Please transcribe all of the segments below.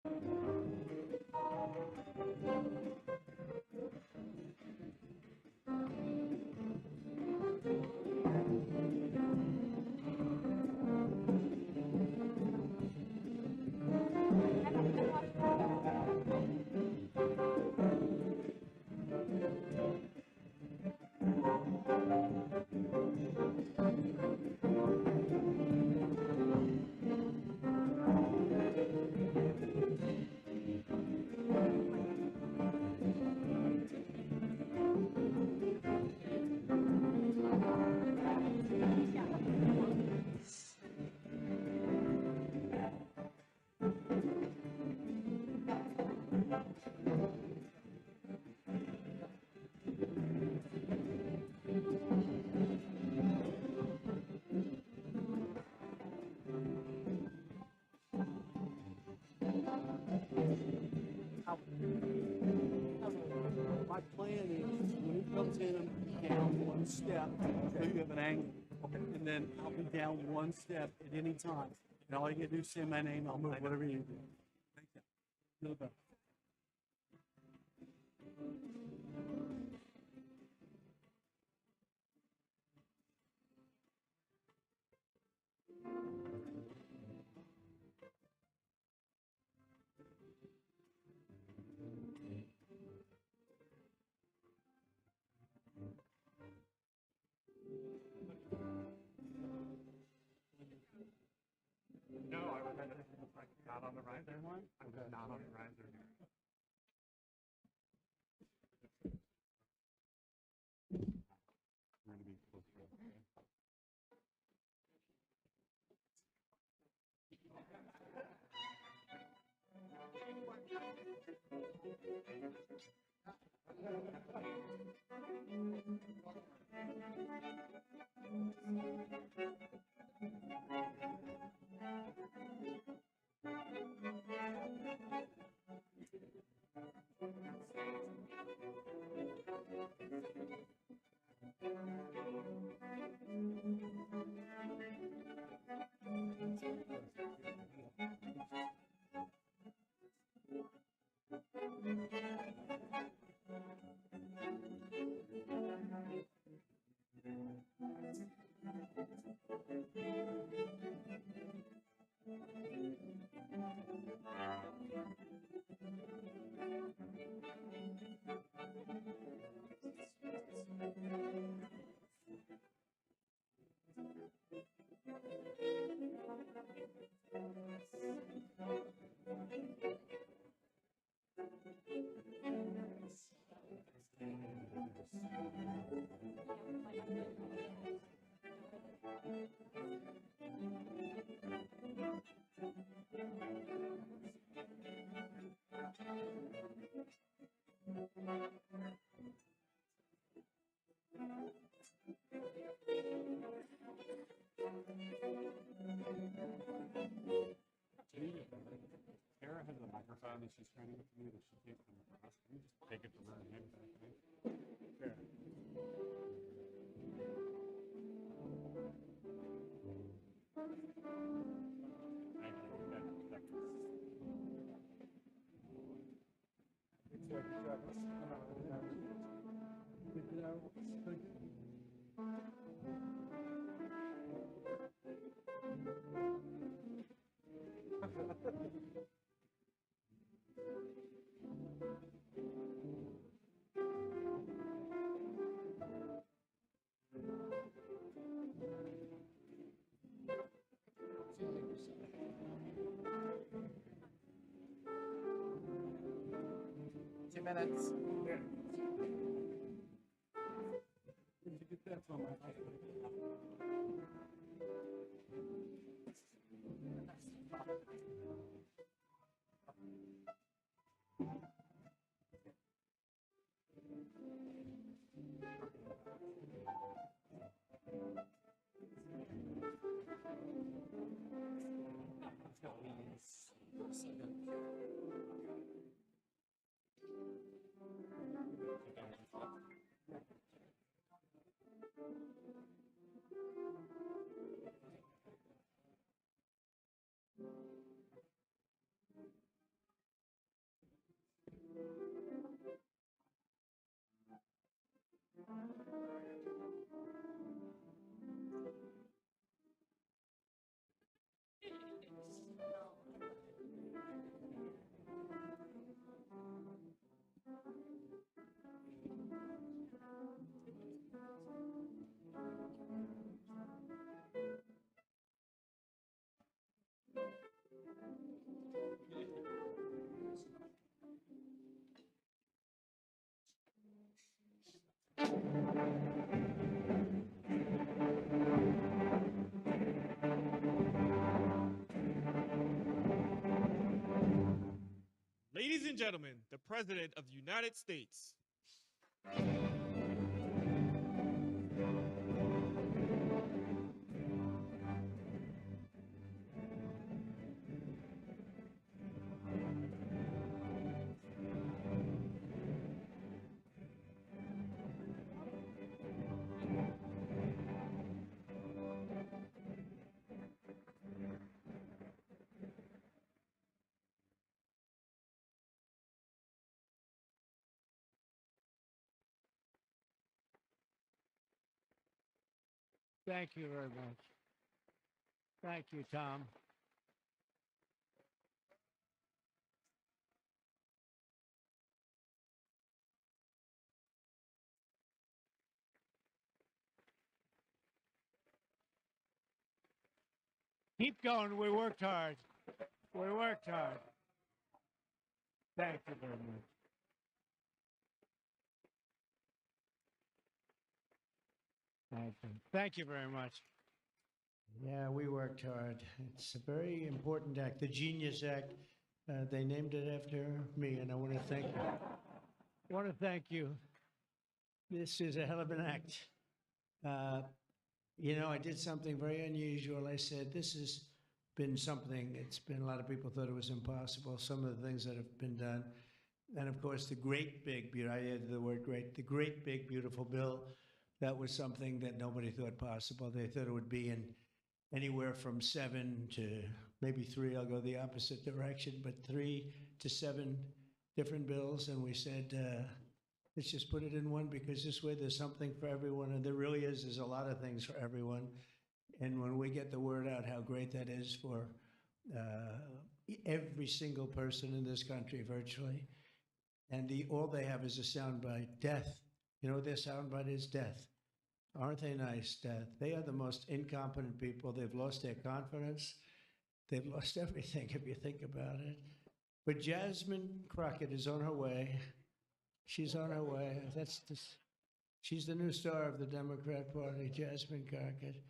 My plan is when it comes in, I'm down one step, so you have an angle. Okay. And then I'll be down one step at any time. And all you gotta do is say my name, I'll move whatever you do. Thank you. Feel better. No, I was not on the riser one. I was not on the riser. We're gonna be closer. Kara has a microphone that she's trying to get to me that she can't come across. Can you just take it from her and hand it back to me? Sure. Two minutes. Did you get that from my Ladies and gentlemen, the President of the United States. Thank you very much. Thank you, Tom. Keep going. We worked hard. We worked hard. Thank you very much. Thank you. Thank you very much. Yeah, we worked hard. It's a very important act, the Genius Act. They named it after me, and I want to thank you. I want to thank you. This is a hell of an act. You know, I did something very unusual. I said, this has been something, it's been, a lot of people thought it was impossible, some of the things that have been done. And of course, the great big, I added the word great, the great big beautiful bill, that was something that nobody thought possible. They thought it would be in anywhere from 7 to maybe 3, I'll go the opposite direction, but 3 to 7 different bills. And we said, let's just put it in one, because this way there's something for everyone. And there really is, there's a lot of things for everyone. And when we get the word out how great that is for every single person in this country virtually, and all they have is a soundbite, death. You know what their soundbite is? Death. Aren't they nice, Death? They are the most incompetent people. They've lost their confidence. They've lost everything, if you think about it. But Jasmine Crockett is on her way. She's on her way. She's the new star of the Democrat Party, Jasmine Crockett.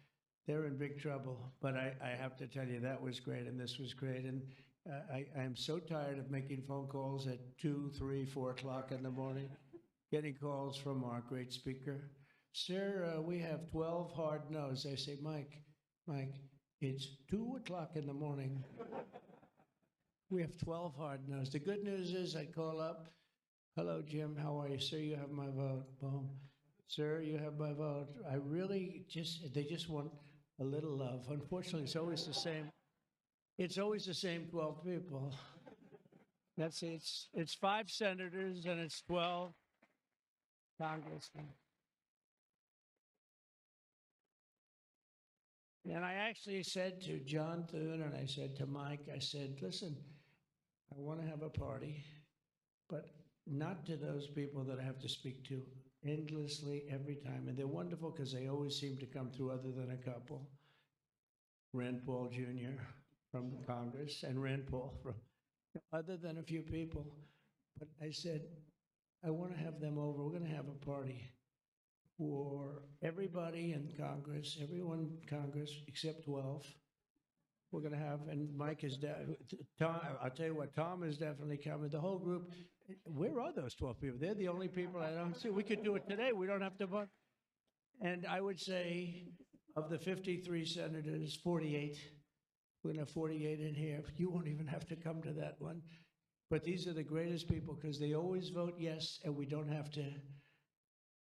They're in big trouble. But I have to tell you, that was great, and this was great. And I'm so tired of making phone calls at 2, 3, 4 o'clock in the morning, getting calls from our great speaker. Sir, we have 12 hard no's. I say, Mike, it's 2 o'clock in the morning. We have 12 hard no's. The good news is I call up, hello, Jim, how are you? Sir, you have my vote. Boom. Sir, you have my vote. I really they just want a little love. Unfortunately, it's always the same. It's always the same 12 people. It's 5 senators and it's 12 congressmen. And I actually said to John Thune and I said to Mike, I said, listen, I want to have a party, but not to those people that I have to speak to endlessly every time. And they're wonderful because they always seem to come through, other than a couple. Rand Paul Jr. from Congress and Rand Paul from, other than a few people. But I said, I want to have them over. We're going to have a party for everybody in Congress, everyone in Congress except 12. We're going to have, and Mike is, Tom, I'll tell you what, Tom is definitely coming. The whole group, where are those 12 people? They're the only people I don't see. We could do it today. We don't have to vote. And I would say of the 53 senators, 48, we're going to have 48 in here. You won't even have to come to that one. But these are the greatest people because they always vote yes, and we don't have to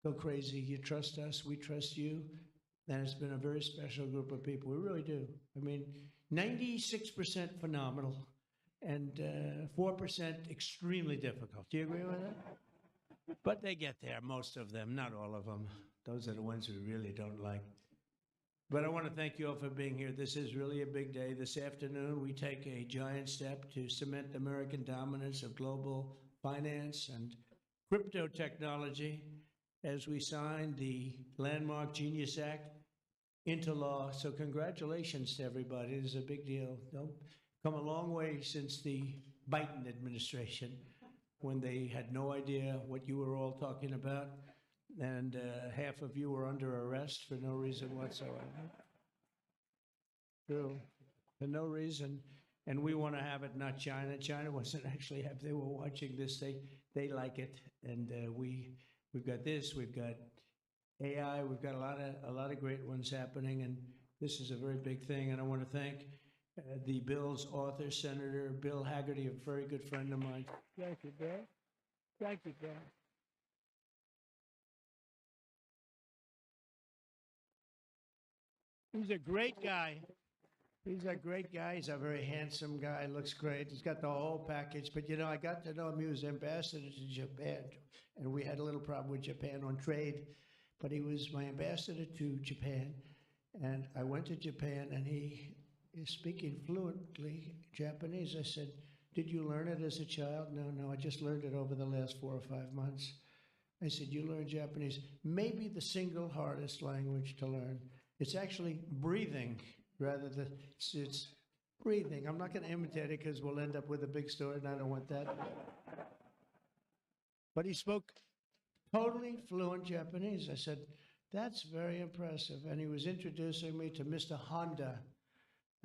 go crazy. You trust us, we trust you. And it's been a very special group of people. We really do. I mean, 96% phenomenal and 4% extremely difficult. Do you agree with that? But they get there, most of them, not all of them. Those are the ones we really don't like. But I want to thank you all for being here. This is really a big day. This afternoon, we take a giant step to cement American dominance of global finance and crypto technology as we sign the landmark Genius Act into law. So congratulations to everybody. This is a big deal. They've come a long way since the Biden administration, when they had no idea what you were all talking about, and half of you were under arrest for no reason whatsoever. True, for no reason. And we want to have it, not China. China wasn't actually happy. They were watching this. They like it, and we've got this. We've got AI. We've got a lot of great ones happening, and this is a very big thing. And I want to thank the bill's author, Senator Bill Haggerty, a very good friend of mine. Thank you, Bill. Thank you, Bill. He's a great guy. He's a great guy. He's a very handsome guy. Looks great. He's got the whole package. But, you know, I got to know him. He was ambassador to Japan. And we had a little problem with Japan on trade. But he was my ambassador to Japan. And I went to Japan, and he is speaking fluently Japanese. I said, did you learn it as a child? No, I just learned it over the last 4 or 5 months. I said, you learned Japanese? Maybe the single hardest language to learn. It's actually breathing. Rather than, it's breathing. I'm not going to imitate it because we'll end up with a big story, and I don't want that. But he spoke totally fluent Japanese. I said, that's very impressive. And he was introducing me to Mr. Honda.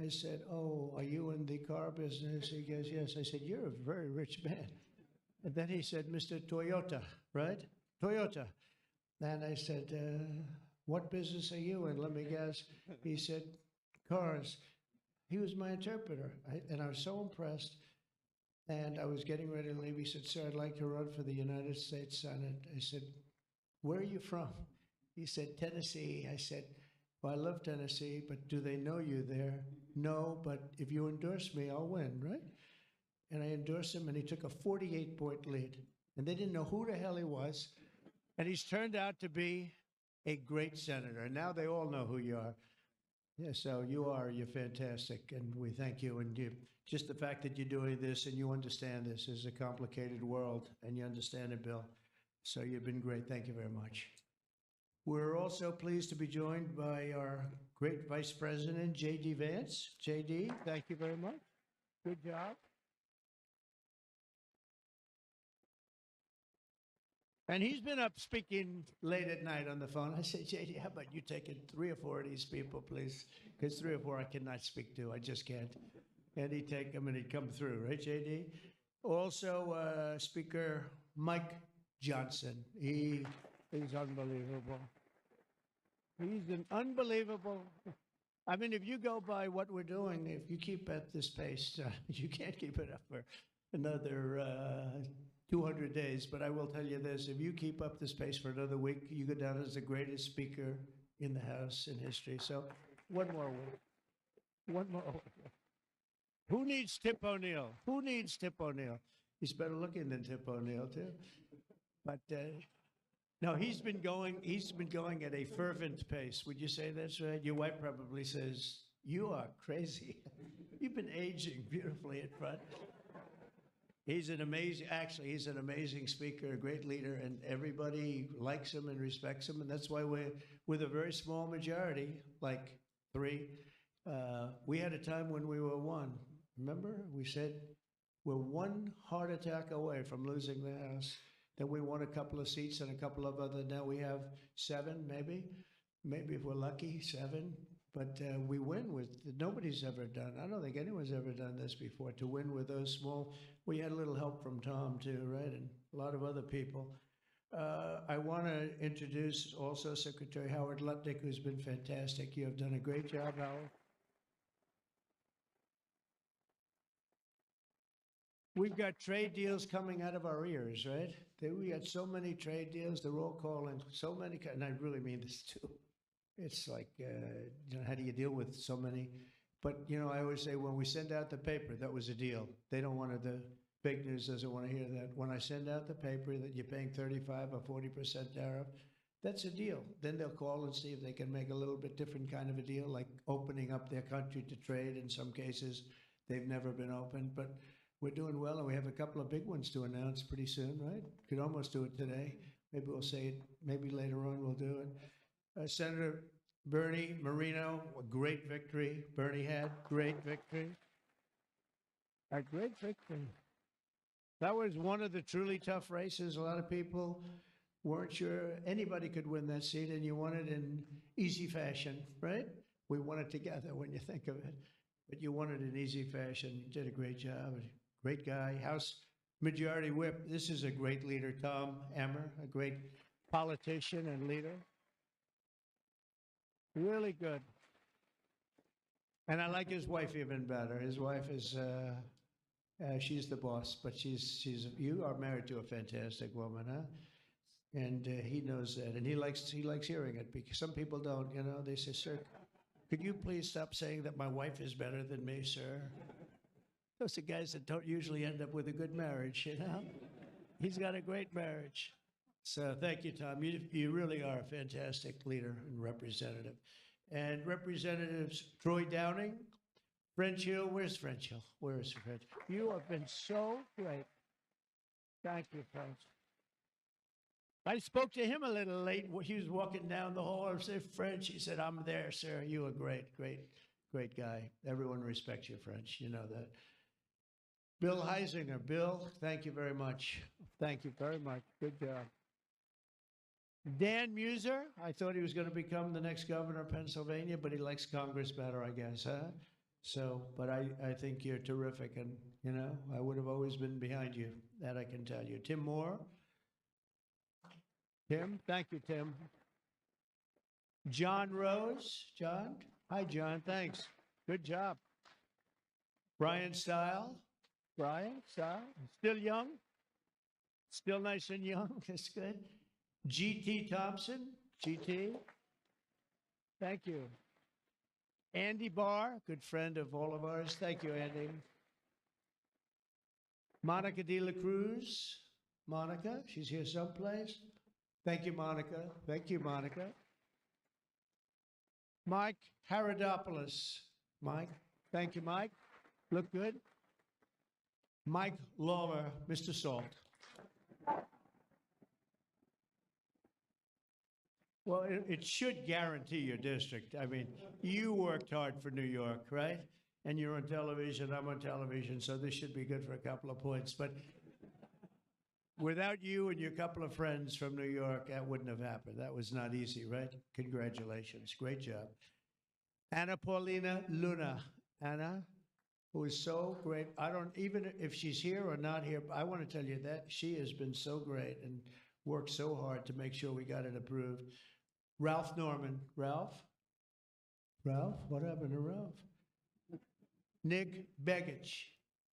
I said, oh, are you in the car business? He goes, yes. I said, you're a very rich man. And then he said, Mr. Toyota, right? Toyota. And I said, what business are you in? Let me guess. He said, cars. He was my interpreter, and I was so impressed. And I was getting ready to leave. He said, sir, I'd like to run for the United States Senate. I said, where are you from? He said, Tennessee. I said, well, I love Tennessee, but do they know you there? No, but if you endorse me, I'll win, right? And I endorsed him, and he took a 48-point lead. And they didn't know who the hell he was. And he's turned out to be a great senator. And now they all know who you are. Yeah, so you're fantastic, and we thank you. And just the fact that you're doing this and you understand this is a complicated world, and you understand it, Bill. So you've been great. Thank you very much. We're also pleased to be joined by our great Vice President, J.D. Vance. J.D., thank you very much. Good job. And he's been up speaking late at night on the phone. I said, J.D., how about you taking 3 or 4 of these people, please? Because 3 or 4 I cannot speak to. I just can't. And he'd take them and he'd come through, right, J.D.? Also, Speaker Mike Johnson. He is unbelievable. He's an unbelievable. I mean, if you go by what we're doing, if you keep at this pace, you can't keep it up for another 200 days, but I will tell you this, if you keep up this pace for another week, you go down as the greatest speaker in the House in history. So one more week. One more week. Who needs Tip O'Neill? Who needs Tip O'Neill? He's better looking than Tip O'Neill, too. But no, he's been going at a fervent pace. Would you say that's right? Your wife probably says, you are crazy. You've been aging beautifully in front. He's an amazing speaker, a great leader, and everybody likes him and respects him, and that's why we're with a very small majority, like 3. We had a time when we were 1. Remember? We said we're 1 heart attack away from losing the House. Then we won a couple of seats and a couple of other. Now we have 7, maybe if we're lucky, 7. But we win with, nobody's ever done, I don't think anyone's ever done this before, to win with those small. We had a little help from Tom too, right? And a lot of other people. I want to introduce also Secretary Howard Lutnick, who's been fantastic. You have done a great job, Howard. We've got trade deals coming out of our ears, right? We got so many trade deals, they're all calling so many, and I really mean this too. It's like, how do you deal with so many? But, I always say when we send out the paper, that was a deal. They don't want the big news doesn't want to hear that. When I send out the paper that you're paying 35 or 40% tariff, that's a deal. Then they'll call and see if they can make a little bit different kind of a deal, like opening up their country to trade. In some cases, they've never been opened. But we're doing well, and we have a couple of big ones to announce pretty soon, right? Could almost do it today. Maybe we'll say it. Maybe later on we'll do it. Senator Bernie Moreno, a great victory. Bernie had great victory. A great victory. That was one of the truly tough races. A lot of people weren't sure anybody could win that seat, and you won it in easy fashion, right? We won it together when you think of it. but you won it in easy fashion. You did a great job. Great guy. House Majority Whip. This is a great leader, Tom Emmer, a great politician and leader. Really good. And I like his wife even better. His wife is, she's the boss, but you are married to a fantastic woman, huh? And he knows that, and he likes hearing it because some people don't. You know, they say, "Sir, could you please stop saying that my wife is better than me, sir?" Those are guys that don't usually end up with a good marriage. You know, he's got a great marriage. So thank you, Tom. You really are a fantastic leader and representative. And Representatives Troy Downing, French Hill. Where's French Hill? Where is French? You have been so great. Thank you, French. I spoke to him a little late. He was walking down the hall. I said, French. He said, I'm there, sir. You are great, great, great guy. Everyone respects you, French. You know that. Bill Heisinger. Bill, thank you very much. Thank you very much. Good job. Dan Muser, I thought he was going to become the next governor of Pennsylvania, but he likes Congress better, I guess, huh? So, but I think you're terrific, and, you know, I would have always been behind you. That I can tell you. Tim Moore. Tim, thank you, Tim. John Rose. John? Hi, John, thanks. Good job. Brian Stile. Brian Stile. Still young? Still nice and young. That's good. G.T. Thompson. G.T. Thank you. Andy Barr, good friend of all of ours. Thank you, Andy. Monica De La Cruz. Monica, she's here someplace. Thank you, Monica. Thank you, Monica. Mike Haradopoulos. Mike, thank you, Mike. Look good. Mike Lawler, Mr. Salt. Well, it should guarantee your district. I mean, you worked hard for New York, right? And you're on television, I'm on television, so this should be good for a couple of points. But without you and your couple of friends from New York, that wouldn't have happened. That was not easy, right? Congratulations. Great job. Anna Paulina Luna. Anna, who is so great. I don't, even if she's here or not here, I want to tell you that she has been so great and worked so hard to make sure we got it approved. Ralph Norman. Ralph? Ralph? What happened to Ralph? Nick Begich.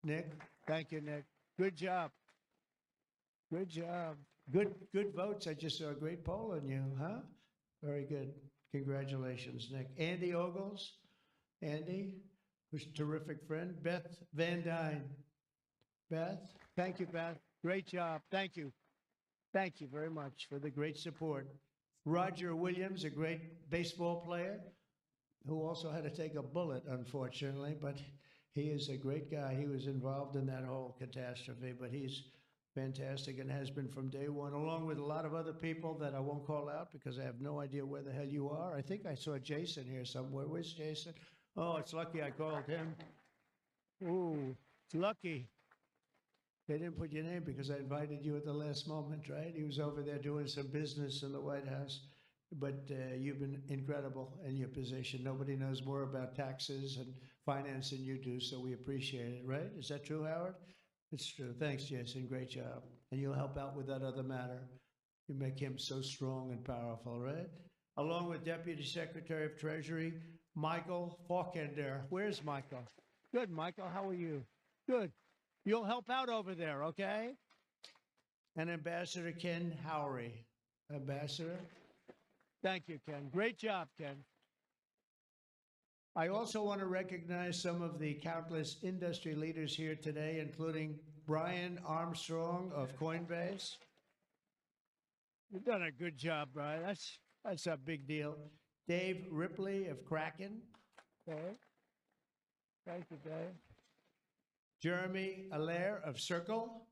Nick? Thank you, Nick. Good job. Good job. Good votes. I just saw a great poll on you, huh? Very good. Congratulations, Nick. Andy Ogles. Andy, who's a terrific friend. Beth Van Dyne. Beth? Thank you, Beth. Great job. Thank you. Thank you very much for the great support. Roger Williams, a great baseball player who also had to take a bullet, unfortunately, but he is a great guy. He was involved in that whole catastrophe, but he's fantastic and has been from day one, along with a lot of other people that I won't call out because I have no idea where the hell you are. I think I saw Jason here somewhere. Where's Jason? Oh, it's lucky I called him. Ooh, it's lucky. They didn't put your name because I invited you at the last moment, right? He was over there doing some business in the White House. But you've been incredible in your position. Nobody knows more about taxes and finance than you do, so we appreciate it, right? Is that true, Howard? It's true. Thanks, Jason. Great job. And you'll help out with that other matter. You make him so strong and powerful, right? Along with Deputy Secretary of Treasury, Michael Faulkender. Where's Michael? Good, Michael. How are you? Good. You'll help out over there, okay? And Ambassador Ken Howry. Ambassador? Thank you, Ken. Great job, Ken. I also want to recognize some of the countless industry leaders here today, including Brian Armstrong of Coinbase. You've done a good job, Brian. That's a big deal. Dave Ripley of Kraken. Okay. Thank you, Dave. Jeremy Allaire of Circle.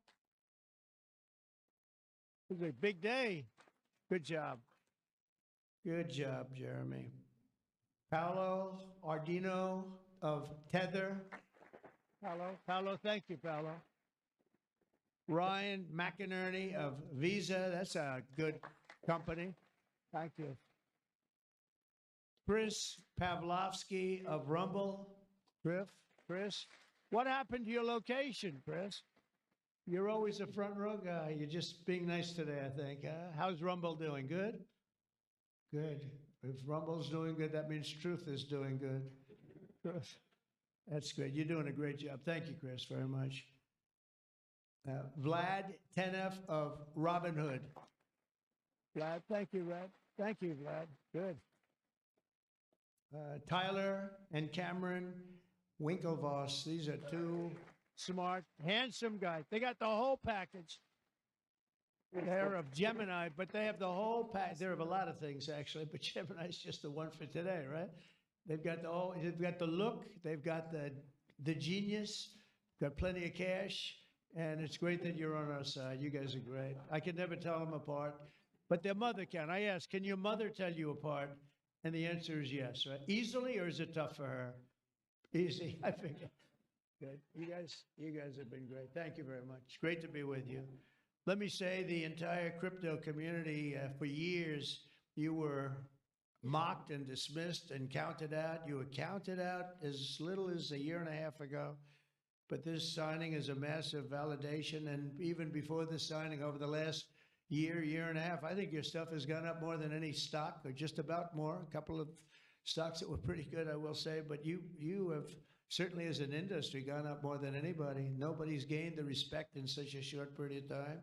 It's a big day. Good job. Good job, Jeremy. Paolo Ardino of Tether. Paolo, thank you, Paolo. Ryan McInerney of Visa. That's a good company. Thank you. Chris Pavlovsky of Rumble. Chris, what happened to your location, Chris? You're always a front row guy. You're just being nice today, I think. How's Rumble doing? Good? Good. If Rumble's doing good, that means Truth is doing good. Chris, that's good. You're doing a great job. Thank you, Chris, very much. Vlad Tenev of Robin Hood. Vlad, thank you, Vlad. Thank you, Vlad. Good. Tyler and Cameron Winklevoss. These are two smart, handsome guys. They got the whole package. They're of Gemini, but they have the whole package. They're of a lot of things, actually, but Gemini's just the one for today, right? They've got they've got the look, they've got the genius, got plenty of cash, and it's great that you're on our side. You guys are great. I can never tell them apart, but their mother can. I asked, can your mother tell you apart? And the answer is yes, right? Easily, or is it tough for her? Easy, I figure. Good. You guys have been great. Thank you very much. Great to be with you. Let me say the entire crypto community, for years, you were mocked and dismissed and counted out. You were counted out as little as a year and a half ago. But this signing is a massive validation. And even before this signing, over the last year and a half, I think your stuff has gone up more than any stock, or just about more. A couple of stocks that were pretty good, I will say. But you have certainly, as an industry, gone up more than anybody. Nobody's gained the respect in such a short period of time.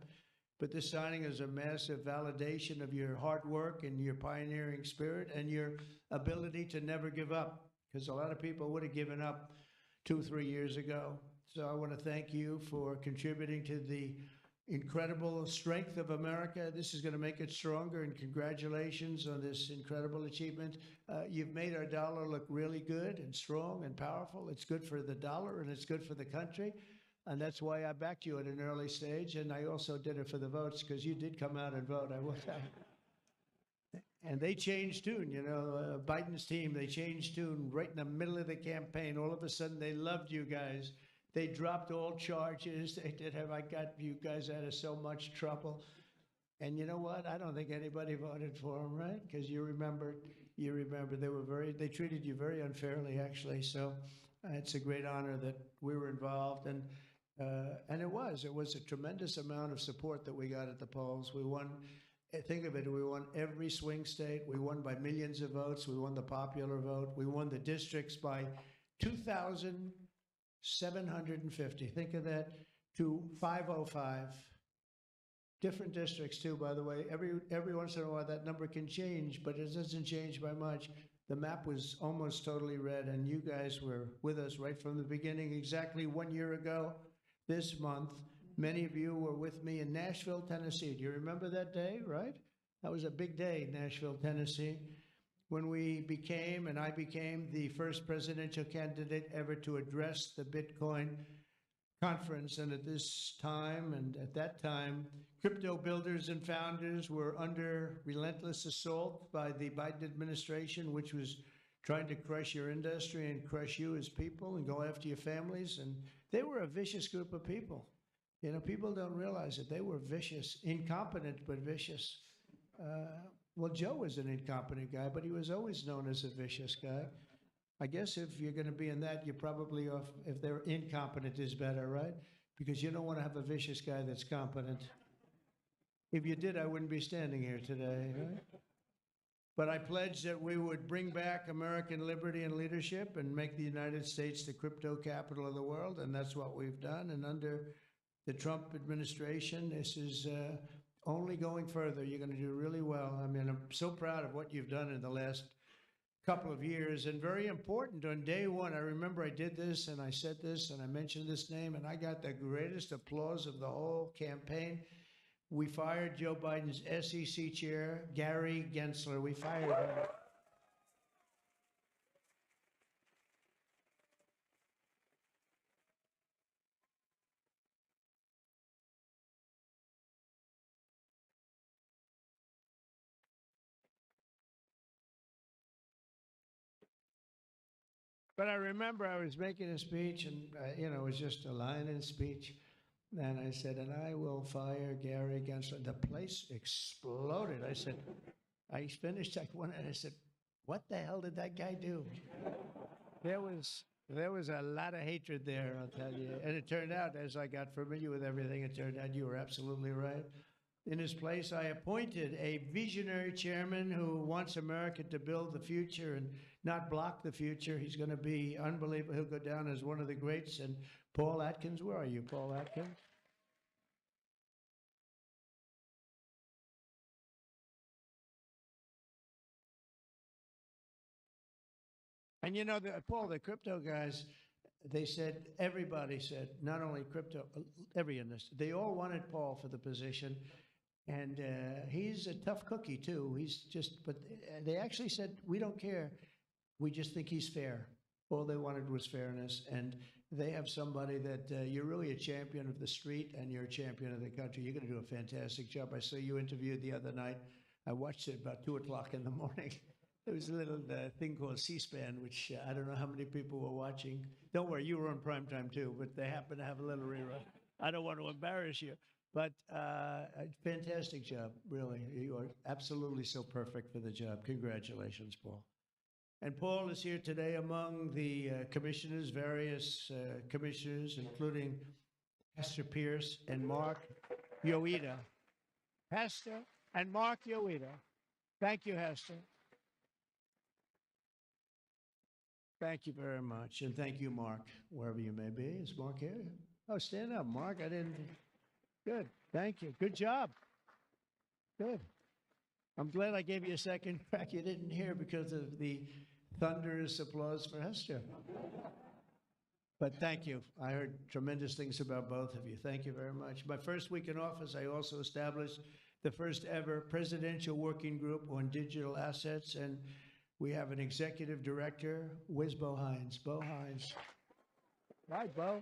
But this signing is a massive validation of your hard work and your pioneering spirit and your ability to never give up, because a lot of people would have given up 2 or 3 years ago. So I want to thank you for contributing to the incredible strength of America. This is going to make it stronger, and congratulations on this incredible achievement. You've made our dollar look really good and strong and powerful. It's good for the dollar and it's good for the country. And that's why I backed you at an early stage. And I also did it for the votes, because you did come out and vote, I will tell you. And they changed tune, you know, Biden's team, they changed tune right in the middle of the campaign. All of a sudden, they loved you guys. They dropped all charges. They did have, I got you guys out of so much trouble. And you know what? I don't think anybody voted for them, right? Because you remember, they treated you very unfairly, actually. So it's a great honor that we were involved. And it was a tremendous amount of support that we got at the polls. We won, think of it, we won every swing state. We won by millions of votes. We won the popular vote. We won the districts by 2,750. Think of that, to 505. Different districts too, by the way. Every once in a while that number can change, but it doesn't change by much. The map was almost totally red, and you guys were with us right from the beginning. Exactly 1 year ago this month, many of you were with me in Nashville, Tennessee. Do you remember that day, right? That was a big day, Nashville, Tennessee, when I became the first presidential candidate ever to address the Bitcoin conference. And at that time, crypto builders and founders were under relentless assault by the Biden administration, which was trying to crush your industry and crush you as people and go after your families. And they were a vicious group of people. You know, people don't realize it. They were vicious, incompetent, but vicious. Well, Joe was an incompetent guy, but he was always known as a vicious guy. I guess if you're going to be in that, you're probably off, if they're incompetent is better, right? Because you don't want to have a vicious guy that's competent. If you did, I wouldn't be standing here today, right? But I pledged that we would bring back American liberty and leadership and make the United States the crypto capital of the world, and that's what we've done. And under the Trump administration, this is only going further. You're going to do really well. I mean, I'm so proud of what you've done in the last couple of years, and very important. On day one, I remember I did this and I said this and I mentioned this name, and I got the greatest applause of the whole campaign. We fired Joe Biden's SEC chair, Gary Gensler. We fired him. But I remember I was making a speech, and it was just a line in a speech. And I said, and I will fire Gary Gensler. The place exploded. I said, I finished Act One, and I said, what the hell did that guy do? There was There was a lot of hatred there, I'll tell you. And it turned out, as I got familiar with everything, it turned out you were absolutely right. In his place, I appointed a visionary chairman who wants America to build the future and not block the future. He's going to be unbelievable. He'll go down as one of the greats. And Paul Atkins, where are you, Paul Atkins? And you know, Paul, the crypto guys, they said, everybody said, not only crypto, every industry, they all wanted Paul for the position. And he's a tough cookie, too. He's just, but they actually said, we don't care. We just think he's fair. All they wanted was fairness. And they have somebody that you're really a champion of the street and you're a champion of the country. You're going to do a fantastic job. I saw you interviewed the other night. I watched it about 2 o'clock in the morning. There was a little thing called C-SPAN, which I don't know how many people were watching. Don't worry, you were on primetime too, but they happened to have a little rerun. I don't want to embarrass you, but fantastic job, really. You are absolutely so perfect for the job. Congratulations, Paul. And Paul is here today among the commissioners, various commissioners, including Hester Pierce and Mark Yoida. Hester and Mark Yoida. Thank you, Hester. Thank you very much. And thank you, Mark, wherever you may be. Is Mark here? Oh, stand up, Mark. I didn't. Good. Thank you. Good job. Good. I'm glad I gave you a second crack you didn't hear because of the thunderous applause for Hester. But thank you. I heard tremendous things about both of you. Thank you very much. My first week in office, I also established the first ever presidential working group on digital assets, and we have an executive director. Where's Bo Hines? Bo Hines. Right, Bo.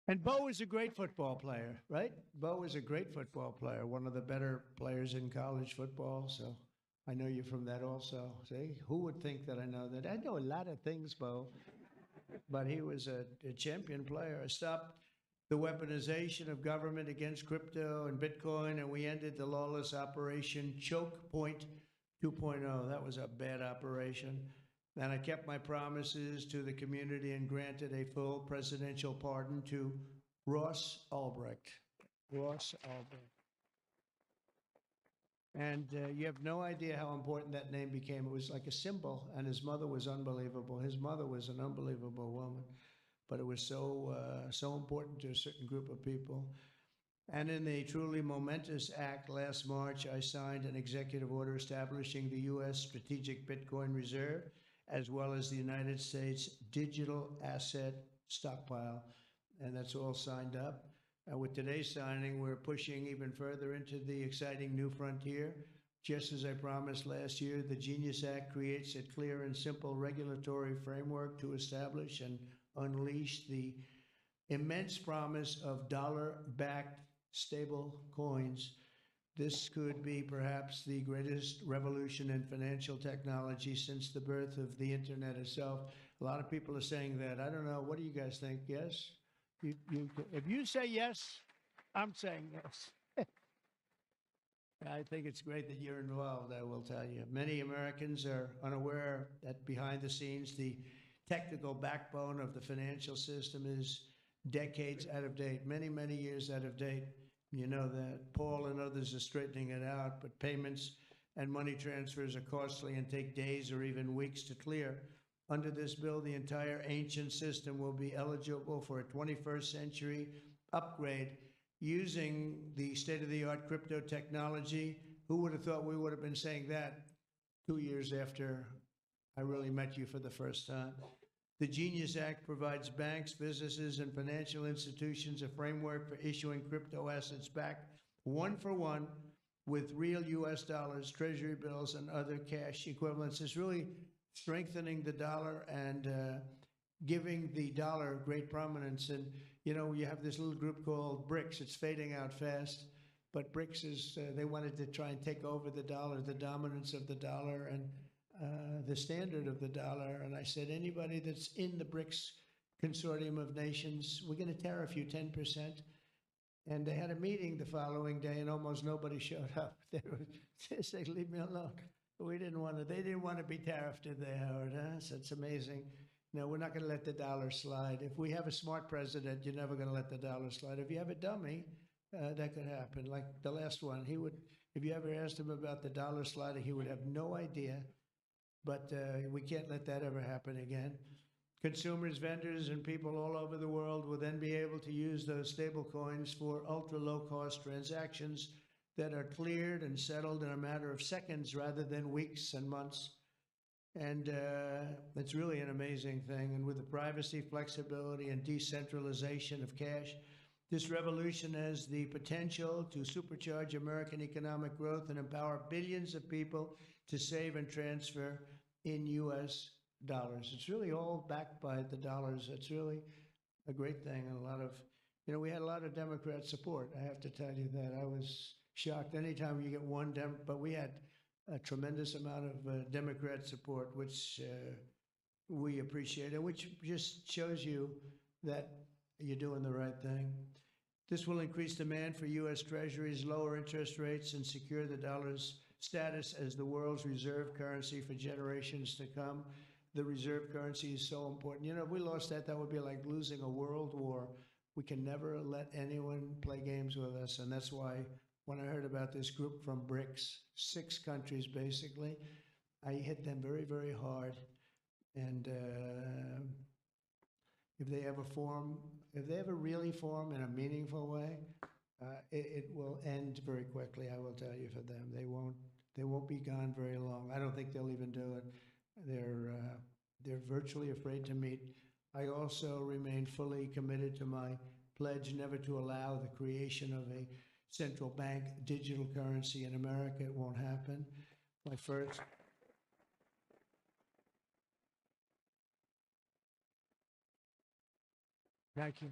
And Bo is a great football player, right? Bo is a great football player, one of the better players in college football. So I know you from that also. See, who would think that I know that? I know a lot of things, Bo, but he was a champion player. I stopped the weaponization of government against crypto and Bitcoin, and we ended the lawless operation Choke Point 2.0. That was a bad operation. And I kept my promises to the community and granted a full presidential pardon to Ross Ulbricht. Ross Ulbricht. And you have no idea how important that name became. It was like a symbol, and his mother was unbelievable. His mother was an unbelievable woman. But it was so important to a certain group of people. And in a truly momentous act last March, I signed an executive order establishing the U.S. Strategic Bitcoin Reserve, as well as the United States Digital Asset Stockpile. And that's all signed up. And with today's signing, we're pushing even further into the exciting new frontier. Just as I promised last year, the Genius Act creates a clear and simple regulatory framework to establish and unleash the immense promise of dollar-backed stable coins. This could be perhaps the greatest revolution in financial technology since the birth of the internet itself. A lot of people are saying that. I don't know. What do you guys think? Yes? If you say yes, I'm saying yes. I think it's great that you're involved, I will tell you. Many Americans are unaware that behind the scenes, the technical backbone of the financial system is decades out of date, many, many years out of date. You know that. Paul and others are straightening it out, but payments and money transfers are costly and take days or even weeks to clear. Under this bill, the entire ancient system will be eligible for a 21st century upgrade using the state-of-the-art crypto technology. Who would have thought we would have been saying that 2 years after I really met you for the first time? The Genius Act provides banks, businesses, and financial institutions a framework for issuing crypto assets back one for one with real U.S. dollars, treasury bills, and other cash equivalents. It's really strengthening the dollar and giving the dollar great prominence. And, you know, you have this little group called BRICS. It's fading out fast. But BRICS is, they wanted to try and take over the dollar, the dominance of the dollar, and the standard of the dollar. And I said, anybody that's in the BRICS consortium of nations, we're going to tariff you 10%. And they had a meeting the following day, and almost nobody showed up. They said, leave me alone. We didn't want to, they didn't want to be tariffed, did they, Howard? Huh? So it's amazing. No, we're not going to let the dollar slide. If we have a smart president, you're never going to let the dollar slide. If you have a dummy, that could happen. Like the last one, he would, if you ever asked him about the dollar sliding, he would have no idea. But we can't let that ever happen again. Consumers, vendors, and people all over the world will then be able to use those stable coins for ultra low cost transactions that are cleared and settled in a matter of seconds rather than weeks and months. And it's really an amazing thing. And with the privacy, flexibility, and decentralization of cash, this revolution has the potential to supercharge American economic growth and empower billions of people to save and transfer in U.S. dollars. It's really all backed by the dollars. It's really a great thing. And a lot of, we had a lot of Democrat support. I have to tell you that. I was shocked anytime you get one but we had a tremendous amount of Democrat support, which we appreciate, and which just shows you that you're doing the right thing. This will increase demand for U.S. Treasuries, lower interest rates, and secure the dollar's status as the world's reserve currency for generations to come. The reserve currency is so important. If we lost that, that would be like losing a world war. We can never let anyone play games with us, and that's why when I heard about this group from BRICS, 6 countries basically, I hit them very, very hard. And if they ever really form in a meaningful way, it will end very quickly. I will tell you, for them, they won't be gone very long. I don't think they'll even do it. They're virtually afraid to meet. I also remain fully committed to my pledge never to allow the creation of a central bank digital currency in America. It won't happen. My first. Thank you.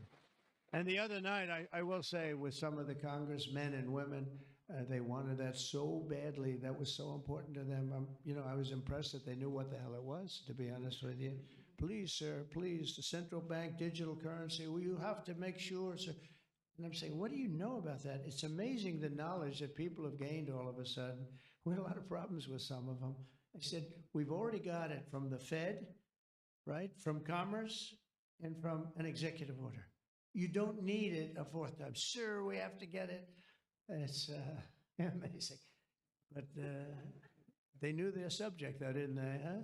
And the other night, I will say, with some of the congressmen and women, they wanted that so badly. That was so important to them. I was impressed that they knew what the hell it was, to be honest with you. Please, sir, please, the central bank digital currency, well, you have to make sure, sir. And I'm saying, what do you know about that? It's amazing the knowledge that people have gained all of a sudden. We had a lot of problems with some of them. I said, we've already got it from the Fed, right? From Commerce and from an executive order. You don't need it a fourth time. Sir, we have to get it. It's amazing. But they knew their subject, though, didn't they, huh?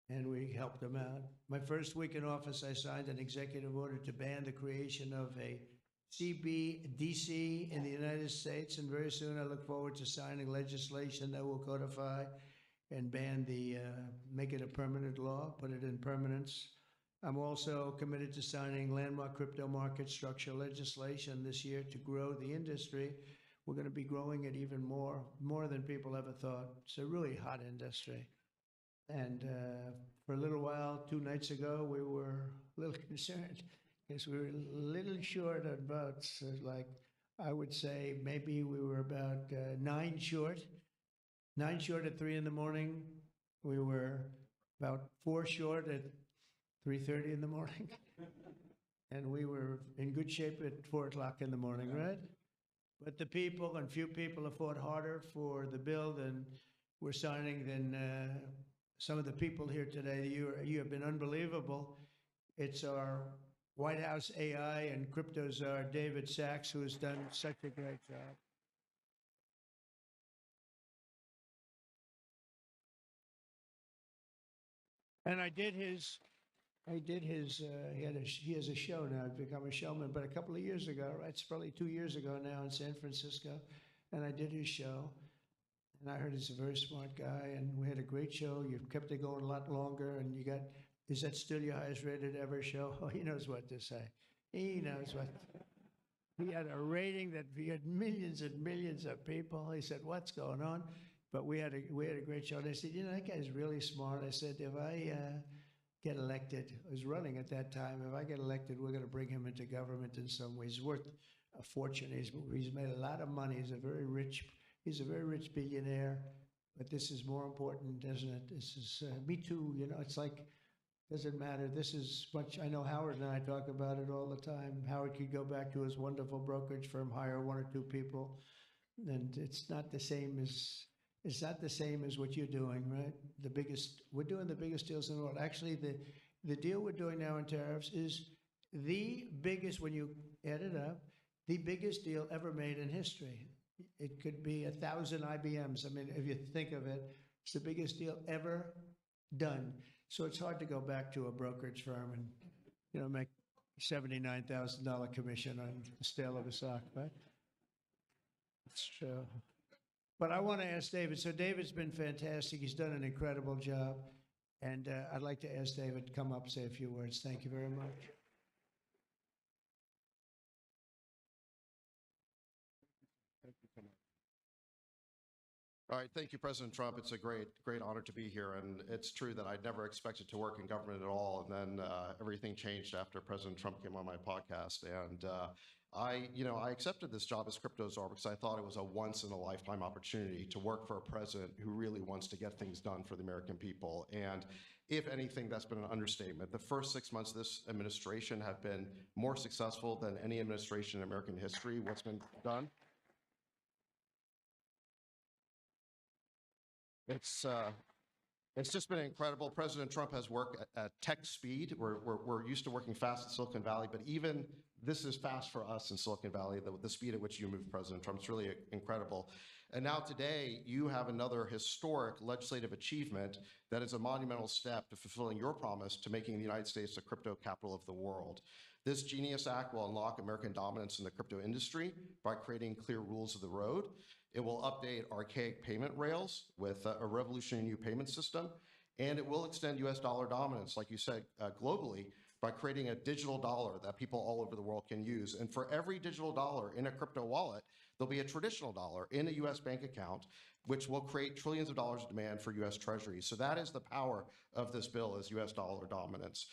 And we helped them out. My first week in office, I signed an executive order to ban the creation of a CBDC in the United States, and very soon I look forward to signing legislation that will codify and make it a permanent law, put it in permanence. I'm also committed to signing landmark crypto market structure legislation this year to grow the industry. We're going to be growing it even more than people ever thought. It's a really hot industry. And for a little while, 2 nights ago, we were a little concerned because we were a little short on votes. Like, I would say maybe we were about 9 short. 9 short at 3 in the morning. We were about 4 short at 3:30 in the morning. And we were in good shape at 4 o'clock in the morning, right? But the people, and few people, have fought harder for the bill than we're signing than some of the people here today. You have been unbelievable. It's our White House AI and crypto czar, David Sachs, who has done such a great job. And he has a show now. He's become a showman, but a couple of years ago, right? It's probably 2 years ago now in San Francisco, and I did his show. And I heard he's a very smart guy, and we had a great show. You've kept it going a lot longer, and is that still your highest rated ever show? Oh, he knows what to say. He knows what. He had a rating that he had millions and millions of people. He said, what's going on? But we had a great show. And I said, that guy's really smart. I said, if I get elected, I was running at that time, if I get elected, we're going to bring him into government in some ways. He's worth a fortune. He's made a lot of money. He's a very rich billionaire. But this is more important, isn't it? This is, me too, it's like, doesn't matter. This is much, I know Howard and I talk about it all the time. Howard could go back to his wonderful brokerage firm, hire 1 or 2 people, and it's not the same as It's not the same as what you're doing, right? We're doing the biggest deals in the world. Actually, the deal we're doing now in tariffs is the biggest, when you add it up, the biggest deal ever made in history. It could be 1,000 IBMs. I mean, if you think of it, it's the biggest deal ever done. So it's hard to go back to a brokerage firm and, make $79,000 commission on the sale of a stock, right? It's true. But I want to ask David. So David's been fantastic. He's done an incredible job. And I'd like to ask David to come up and say a few words. Thank you very much. Thank you so much. All right, thank you, President Trump. It's a great honor to be here, and it's true that I'd never expected to work in government at all, and then everything changed after President Trump came on my podcast, and I accepted this job as crypto czar because I thought it was a once-in-a-lifetime opportunity to work for a president who really wants to get things done for the American people, and if anything, that's been an understatement. The first 6 months of this administration have been more successful than any administration in American history. What's been done? It's just been incredible. President Trump has worked at tech speed. We're used to working fast in Silicon Valley, but even this is fast for us in Silicon Valley, the speed at which you move, President Trump. It's really incredible. And now today, you have another historic legislative achievement that is a monumental step to fulfilling your promise to making the United States the crypto capital of the world. This Genius Act will unlock American dominance in the crypto industry by creating clear rules of the road. It will update archaic payment rails with a revolutionary new payment system, and it will extend U.S. dollar dominance, like you said, globally, by creating a digital dollar that people all over the world can use. And for every digital dollar in a crypto wallet, there'll be a traditional dollar in a U.S. bank account, which will create trillions of dollars of demand for U.S. Treasuries. So that is the power of this bill, is U.S. dollar dominance.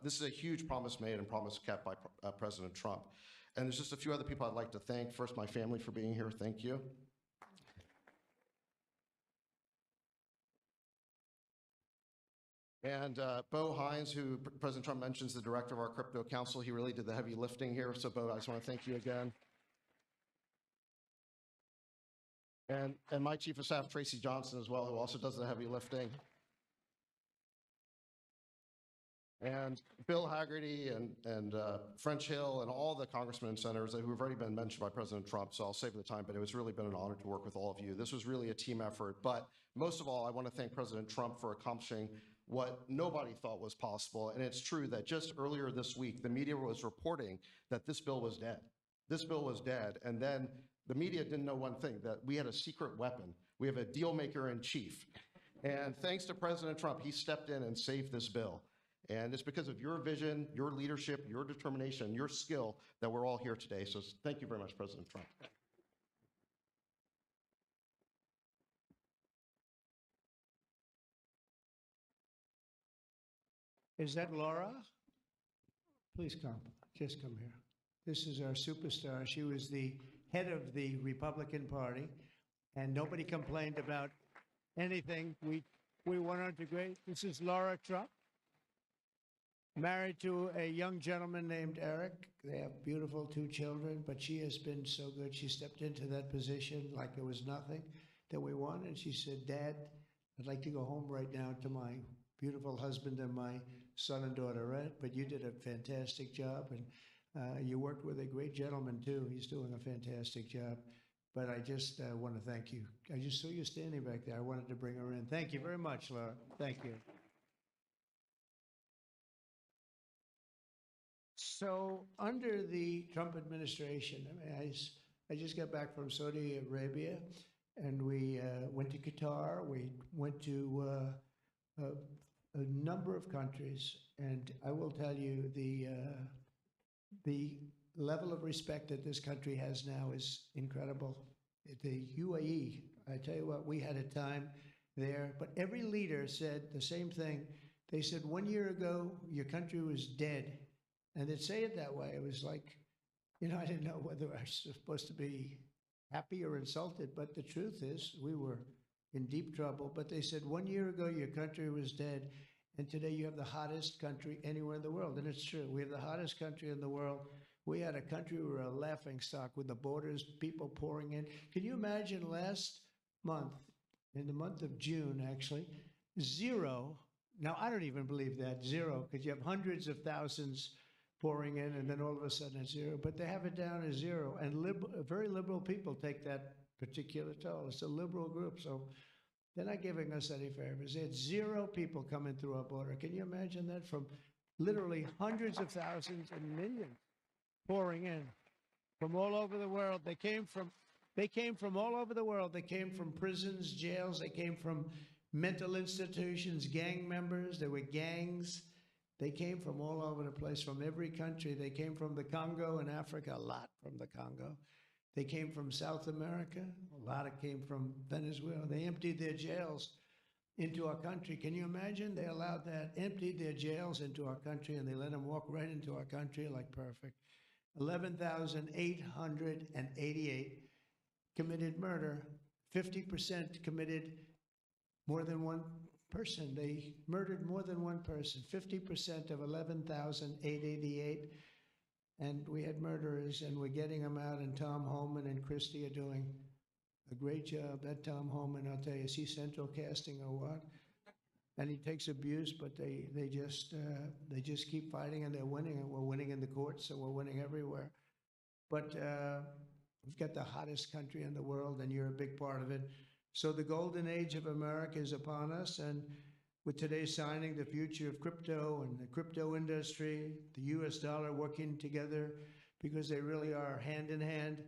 This is a huge promise made and promise kept by President Trump. And there's just a few other people I'd like to thank. First, my family for being here. Thank you. And Bo Hines, who President Trump mentions, the director of our crypto council, he really did the heavy lifting here. So Bo, I just want to thank you again. And my chief of staff, Tracy Johnson, as well, who also does the heavy lifting. And Bill Haggerty and French Hill and all the congressmen and senators who have already been mentioned by President Trump, so I'll save the time, but it was really been an honor to work with all of you. This was really a team effort, but most of all, I want to thank President Trump for accomplishing what nobody thought was possible, and it's true that just earlier this week, the media was reporting that this bill was dead. This bill was dead, and then the media didn't know one thing, that we had a secret weapon. We have a deal maker in chief, and thanks to President Trump, he stepped in and saved this bill. And it's because of your vision, your leadership, your determination, your skill that we're all here today. So thank you very much, President Trump. Is that Laura? Please come. Just come here. This is our superstar. She was the head of the Republican Party, and nobody complained about anything. We went on to great. This is Laura Trump, married to a young gentleman named Eric. They have beautiful 2 children, but she has been so good. She stepped into that position like it was nothing that we wanted. And she said, Dad, I'd like to go home right now to my beautiful husband and my son and daughter, right? But you did a fantastic job, and you worked with a great gentleman, too. He's doing a fantastic job. But I just want to thank you. I just saw you standing back there. I wanted to bring her in. Thank you very much, Laura. Thank you. So under the Trump administration, I just got back from Saudi Arabia, and we went to Qatar. We went to a number of countries, and I will tell you the level of respect that this country has now is incredible. The UAE, I tell you what, we had a time there, but every leader said the same thing. They said 1 year ago, your country was dead. And they'd say it that way. It was like, I didn't know whether I was supposed to be happy or insulted, but the truth is we were in deep trouble. But they said 1 year ago, your country was dead, and today you have the hottest country anywhere in the world. And it's true. We have the hottest country in the world. We had a country, we were a laughing stock with the borders, people pouring in. Can you imagine last month, in the month of June, actually, zero. Now, I don't even believe that, zero, because you have hundreds of thousands pouring in, and then all of a sudden it's zero. But they have it down as zero, and very liberal people take that particular toll. It's a liberal group, so they're not giving us any favors. They had zero people coming through our border. Can you imagine that? From literally hundreds of thousands and millions pouring in from all over the world. They came from all over the world. They came from prisons, jails. They came from mental institutions, gang members. There were gangs. They came from all over the place, from every country. They came from the Congo in Africa, a lot from the Congo. They came from South America. A lot of came from Venezuela. They emptied their jails into our country. Can you imagine? They allowed that, emptied their jails into our country, and they let them walk right into our country like perfect. 11,888 committed murder. 50% committed more than one person. They murdered more than one person. 50% of 11,888. And we had murderers, and we're getting them out, and Tom Homan and Christie are doing a great job. That Tom Homan, I'll tell you, is he central casting or what? And he takes abuse, but they just keep fighting, and they're winning, and we're winning in the courts, so we're winning everywhere. But we've got the hottest country in the world, and you're a big part of it. So the golden age of America is upon us, and with today's signing, the future of crypto and the crypto industry, the US dollar working together, because they really are hand in hand,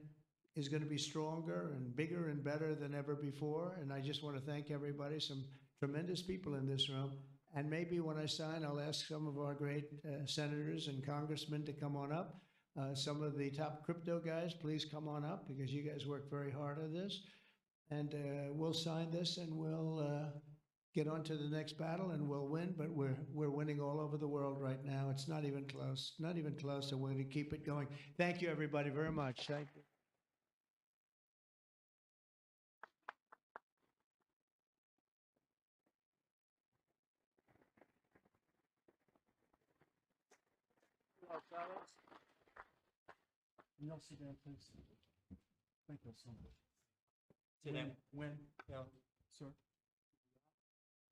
is going to be stronger and bigger and better than ever before. And I just want to thank everybody, some tremendous people in this room. And maybe when I sign, I'll ask some of our great senators and congressmen to come on up. Some of the top crypto guys, please come on up, because you guys work very hard on this. And we'll sign this, and we'll get on to the next battle, and we'll win. But we're winning all over the world right now. It's not even close, not even close. So we're going to keep it going. Thank you, everybody, very much. Thank you. Hello, fellas. Can y'all sit down, please? Thank you so much. Sit down. When? Yeah. Sir?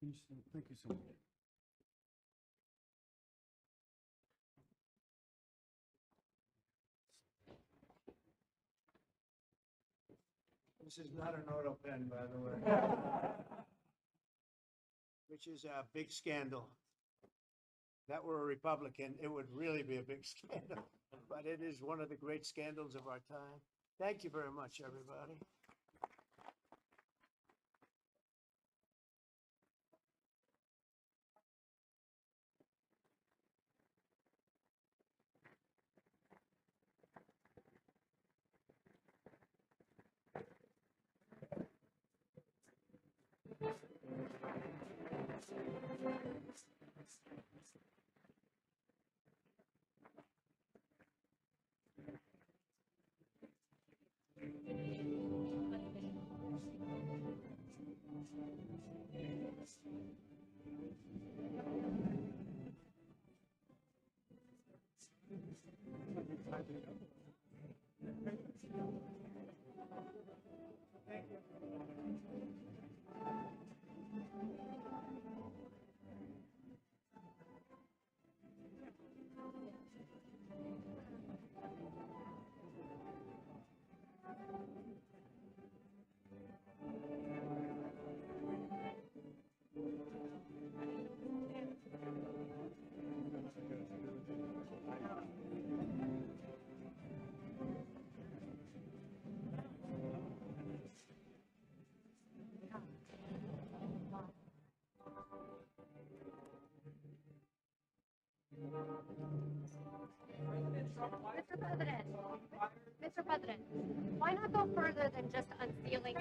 Can you sit? Thank you so much. This is not an auto pen, by the way, which is a big scandal. If that were a Republican, it would really be a big scandal. But it is one of the great scandals of our time. Thank you very much, everybody. Mr. President, Mr. President, why not go further than just unsealing the